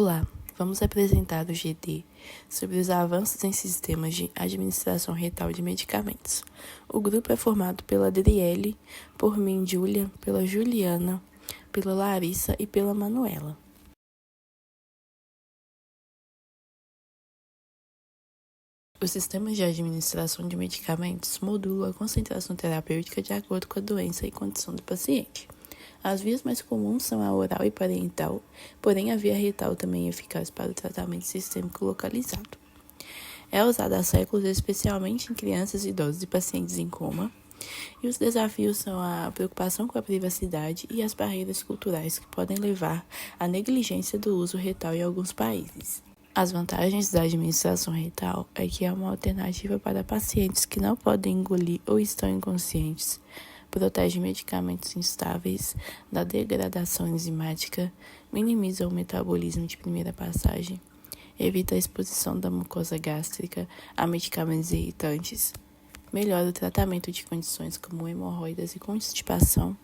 Olá, vamos apresentar o GD sobre os avanços em sistemas de administração retal de medicamentos. O grupo é formado pela Adriele, por mim, Júlia, pela Juliana, pela Larissa e pela Manuela. Os sistemas de administração de medicamentos modulam a concentração terapêutica de acordo com a doença e condição do paciente. As vias mais comuns são a oral e parenteral, porém a via retal também é eficaz para o tratamento sistêmico localizado. É usada há séculos, especialmente em crianças, idosos e pacientes em coma, e os desafios são a preocupação com a privacidade e as barreiras culturais que podem levar à negligência do uso retal em alguns países. As vantagens da administração retal é que é uma alternativa para pacientes que não podem engolir ou estão inconscientes, protege medicamentos instáveis da degradação enzimática, minimiza o metabolismo de primeira passagem, evita a exposição da mucosa gástrica a medicamentos irritantes, melhora o tratamento de condições como hemorroidas e constipação,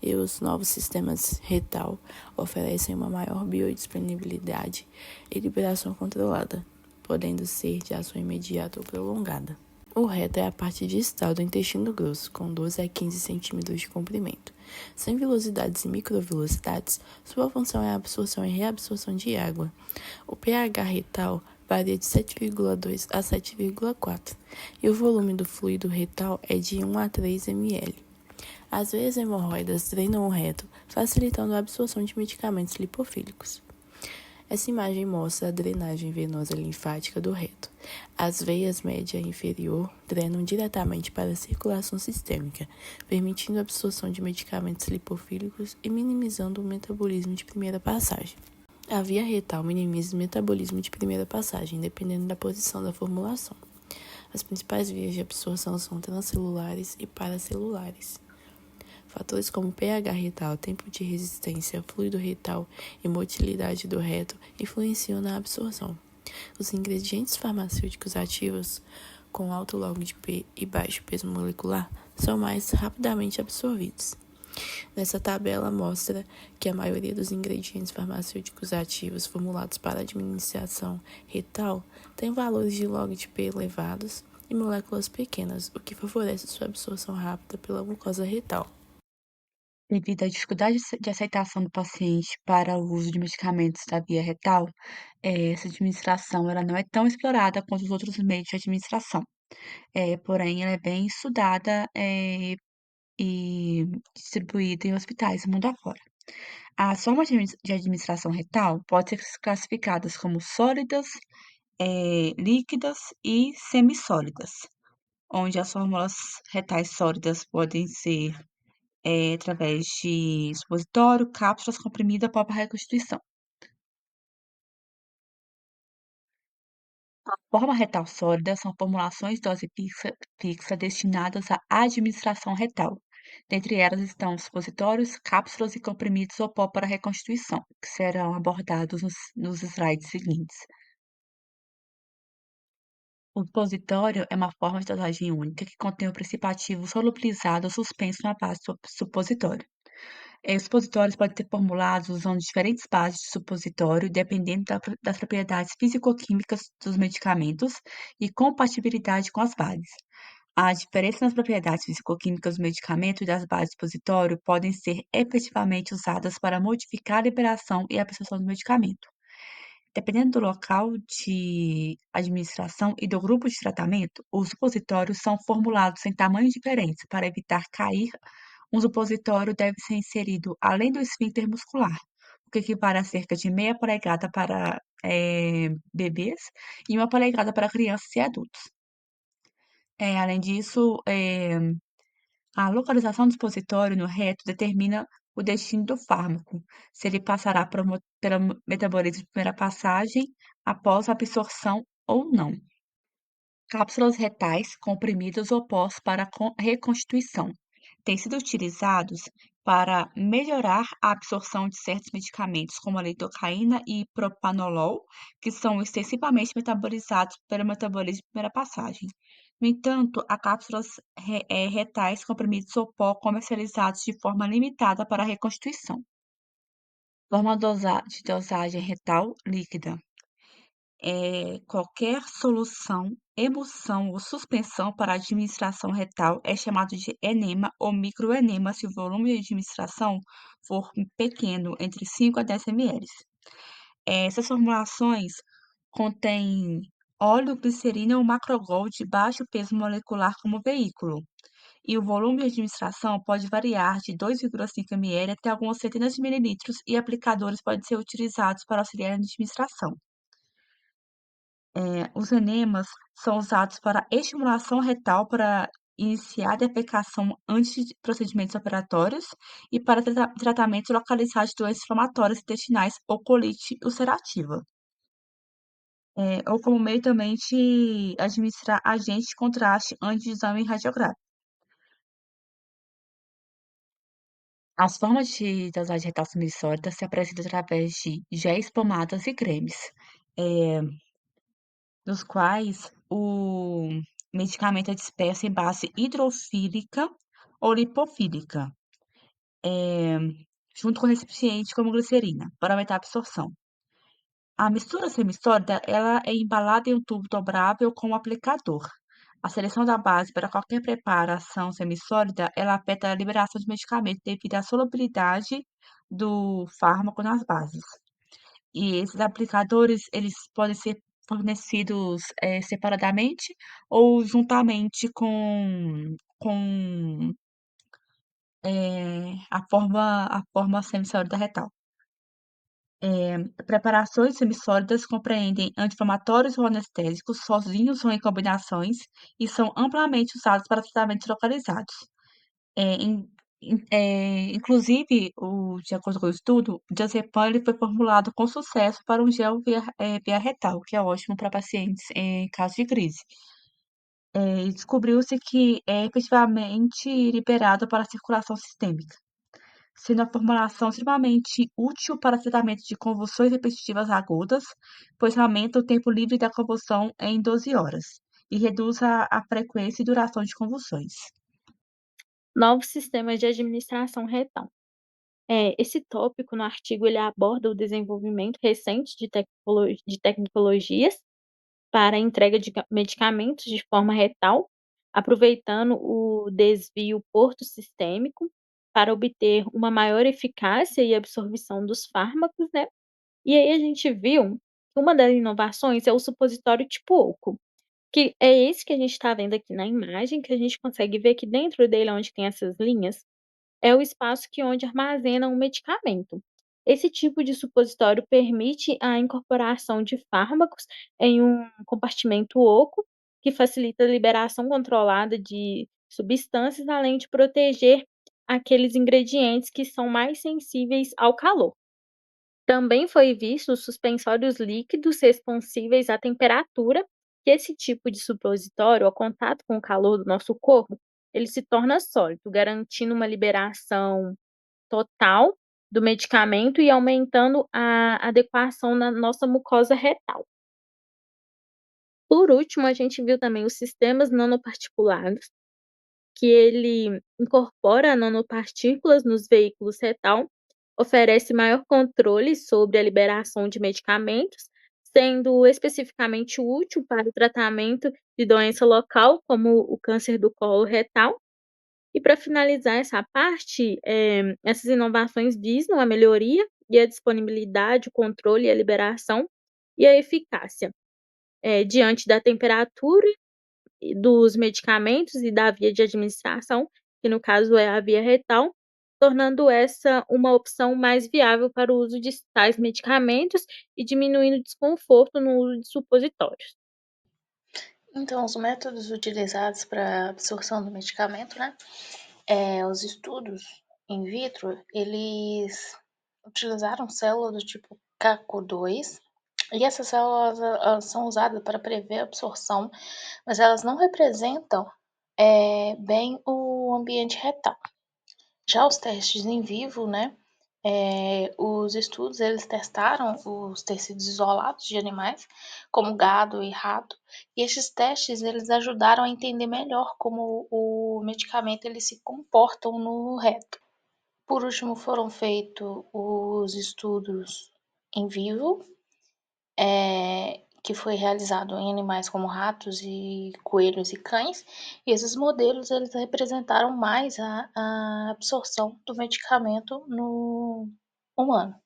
e os novos sistemas retal oferecem uma maior biodisponibilidade e liberação controlada, podendo ser de ação imediata ou prolongada. O reto é a parte distal do intestino grosso, com 12 a 15 centímetros de comprimento. Sem velocidades e microvelocidades, sua função é a absorção e reabsorção de água. O pH retal varia de 7,2 a 7,4 e o volume do fluido retal é de 1 a 3 ml. As veias hemorroidas drenam o reto, facilitando a absorção de medicamentos lipofílicos. Essa imagem mostra a drenagem venosa linfática do reto. As veias média e inferior drenam diretamente para a circulação sistêmica, permitindo a absorção de medicamentos lipofílicos e minimizando o metabolismo de primeira passagem. A via retal minimiza o metabolismo de primeira passagem, dependendo da posição da formulação. As principais vias de absorção são transcelulares e paracelulares. Fatores como pH retal, tempo de resistência, fluido retal e motilidade do reto influenciam na absorção. Os ingredientes farmacêuticos ativos com alto log de P e baixo peso molecular são mais rapidamente absorvidos. Nessa tabela mostra que a maioria dos ingredientes farmacêuticos ativos formulados para administração retal tem valores de log de P elevados e moléculas pequenas, o que favorece sua absorção rápida pela mucosa retal. Devido à dificuldade de aceitação do paciente para o uso de medicamentos da via retal, essa administração ela não é tão explorada quanto os outros meios de administração. Porém, ela é bem estudada, e distribuída em hospitais do mundo afora. As formas de administração retal podem ser classificadas como sólidas, líquidas e semissólidas, onde as fórmulas retais sólidas podem ser através de supositório, cápsulas, comprimido após a reconstituição. Forma retal sólida são formulações de dose fixa destinadas à administração retal. Dentre elas estão supositórios, cápsulas e comprimidos ou pó para reconstituição, que serão abordados nos slides seguintes. O supositório é uma forma de dosagem única que contém o princípio ativo solubilizado ou suspenso na base do supositório. Os supositórios podem ser formulados usando diferentes bases de supositório, dependendo das propriedades fisicoquímicas dos medicamentos e compatibilidade com as bases. A diferença nas propriedades fisicoquímicas do medicamento e das bases de supositório podem ser efetivamente usadas para modificar a liberação e a absorção do medicamento. Dependendo do local de administração e do grupo de tratamento, os supositórios são formulados em tamanhos diferentes para evitar cair. Um supositório deve ser inserido além do esfíncter muscular, o que equivale a cerca de meia polegada para bebês e 1 polegada para crianças e adultos. Além disso, a localização do supositório no reto determina o destino do fármaco, se ele passará pelo metabolismo de primeira passagem após a absorção ou não. Cápsulas retais, comprimidos ou pós para reconstituição. Têm sido utilizados para melhorar a absorção de certos medicamentos, como a lidocaína e propanolol, que são extensivamente metabolizados pelo metabolismo de primeira passagem. No entanto, há cápsulas retais, comprimidos ou pó comercializados de forma limitada para a reconstituição. Forma de dosagem retal líquida. Qualquer solução, emulsão ou suspensão para administração retal é chamado de enema ou microenema se o volume de administração for pequeno, entre 5 a 10 ml. Essas formulações contêm óleo, glicerina ou macrogol de baixo peso molecular como veículo, e o volume de administração pode variar de 2,5 ml até algumas centenas de mililitros, e aplicadores podem ser utilizados para auxiliar na administração. Os enemas são usados para estimulação retal para iniciar a defecação antes de procedimentos operatórios e para tratamento localizado de doenças inflamatórias intestinais ou colite ulcerativa. Ou como meio também de administrar agente de contraste antes de exame radiográfico. As formas de dosagem retal semissólida se apresentam através de géis, pomadas e cremes, eh, dos quais o medicamento é disperso em base hidrofílica ou lipofílica, eh, junto com recipiente como glicerina, para aumentar a absorção. A mistura semissólida, ela é embalada em um tubo dobrável com um aplicador. A seleção da base para qualquer preparação semissólida, ela afeta a liberação de medicamento devido à solubilidade do fármaco nas bases. E esses aplicadores, eles podem ser fornecidos, separadamente ou juntamente com, a forma semissólida retal. Preparações semissólidas compreendem anti-inflamatórios ou anestésicos, sozinhos ou em combinações, e são amplamente usados para tratamentos localizados. Eh, in Inclusive, de acordo com o estudo, o diazepam ele foi formulado com sucesso para um gel via retal, que é ótimo para pacientes em caso de crise. E descobriu-se que é efetivamente liberado para a circulação sistêmica, sendo a formulação extremamente útil para tratamento de convulsões repetitivas agudas, pois aumenta o tempo livre da convulsão em 12 horas e reduz a frequência e duração de convulsões. Novos sistemas de administração retal. Esse tópico no artigo ele aborda o desenvolvimento recente de tecnologias para a entrega de medicamentos de forma retal, aproveitando o desvio porto-sistêmico para obter uma maior eficácia e absorção dos fármacos, né? E aí a gente viu que uma das inovações é o supositório tipo oco, que é esse que a gente está vendo aqui na imagem, que a gente consegue ver que dentro dele, onde tem essas linhas, é o espaço onde armazena um medicamento. Esse tipo de supositório permite a incorporação de fármacos em um compartimento oco, que facilita a liberação controlada de substâncias, além de proteger aqueles ingredientes que são mais sensíveis ao calor. Também foi visto os suspensórios líquidos responsíveis à temperatura, que esse tipo de supositório, ao contato com o calor do nosso corpo, ele se torna sólido, garantindo uma liberação total do medicamento e aumentando a adequação na nossa mucosa retal. Por último, a gente viu também os sistemas nanoparticulados, que ele incorpora nanopartículas nos veículos retal, oferece maior controle sobre a liberação de medicamentos, sendo especificamente útil para o tratamento de doença local, como o câncer do colo retal. E para finalizar essa parte, essas inovações visam a melhoria e a disponibilidade, o controle e a liberação e a eficácia, diante da temperatura e dos medicamentos e da via de administração, que no caso é a via retal, tornando essa uma opção mais viável para o uso de tais medicamentos e diminuindo o desconforto no uso de supositórios. Então, os métodos utilizados para absorção do medicamento, né? Os estudos in vitro, eles utilizaram células do tipo CACO2, e essas células elas são usadas para prever a absorção, mas elas não representam bem o ambiente retal. Já os testes em vivo, né? Os estudos eles testaram os tecidos isolados de animais, como gado e rato, e esses testes eles ajudaram a entender melhor como o medicamento eles se comportam no reto. Por último, foram feitos os estudos em vivo, que foi realizado em animais como ratos e coelhos e cães, e esses modelos eles representaram mais a absorção do medicamento no humano.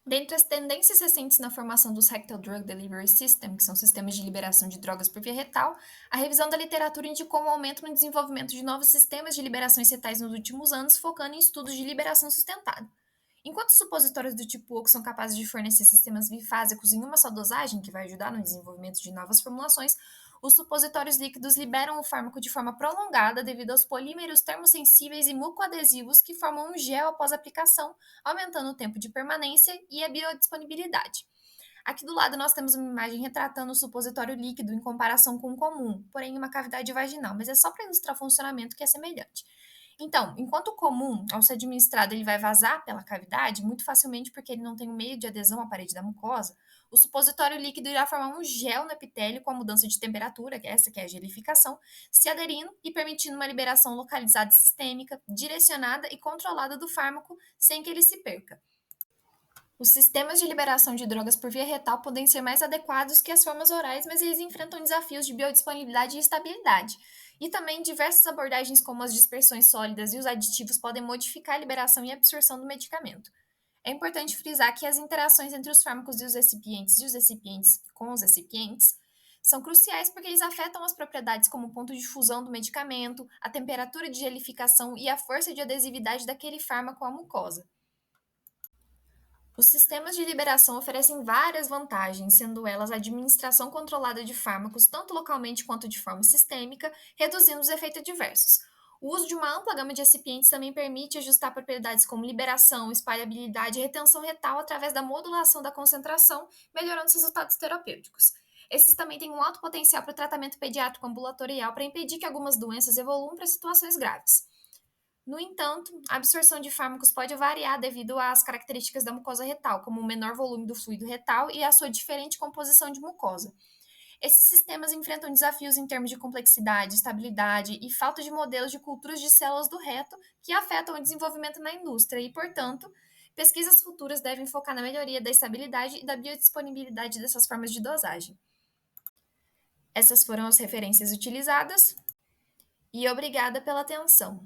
Dentre as tendências recentes na formação dos Rectal Drug Delivery System, que são sistemas de liberação de drogas por via retal, a revisão da literatura indicou um aumento no desenvolvimento de novos sistemas de liberações retais nos últimos anos, focando em estudos de liberação sustentada. Enquanto supositórios do tipo OCO são capazes de fornecer sistemas bifásicos em uma só dosagem, que vai ajudar no desenvolvimento de novas formulações, os supositórios líquidos liberam o fármaco de forma prolongada devido aos polímeros termosensíveis e mucoadesivos que formam um gel após a aplicação, aumentando o tempo de permanência e a biodisponibilidade. Aqui do lado nós temos uma imagem retratando o supositório líquido em comparação com o comum, porém em uma cavidade vaginal, mas é só para ilustrar o funcionamento que é semelhante. Então, enquanto o comum, ao ser administrado, ele vai vazar pela cavidade, muito facilmente porque ele não tem um meio de adesão à parede da mucosa, o supositório líquido irá formar um gel no epitélio com a mudança de temperatura, que é a gelificação, se aderindo e permitindo uma liberação localizada e sistêmica, direcionada e controlada do fármaco, sem que ele se perca. Os sistemas de liberação de drogas por via retal podem ser mais adequados que as formas orais, mas eles enfrentam desafios de biodisponibilidade e estabilidade. E também diversas abordagens como as dispersões sólidas e os aditivos podem modificar a liberação e absorção do medicamento. É importante frisar que as interações entre os fármacos e os recipientes com os recipientes são cruciais porque eles afetam as propriedades como o ponto de fusão do medicamento, a temperatura de gelificação e a força de adesividade daquele fármaco à mucosa. Os sistemas de liberação oferecem várias vantagens, sendo elas a administração controlada de fármacos tanto localmente quanto de forma sistêmica, reduzindo os efeitos adversos. O uso de uma ampla gama de recipientes também permite ajustar propriedades como liberação, espalhabilidade e retenção retal através da modulação da concentração, melhorando os resultados terapêuticos. Esses também têm um alto potencial para o tratamento pediátrico ambulatorial para impedir que algumas doenças evoluam para situações graves. No entanto, a absorção de fármacos pode variar devido às características da mucosa retal, como o menor volume do fluido retal e a sua diferente composição de mucosa. Esses sistemas enfrentam desafios em termos de complexidade, estabilidade e falta de modelos de culturas de células do reto que afetam o desenvolvimento na indústria e, portanto, pesquisas futuras devem focar na melhoria da estabilidade e da biodisponibilidade dessas formas de dosagem. Essas foram as referências utilizadas e obrigada pela atenção.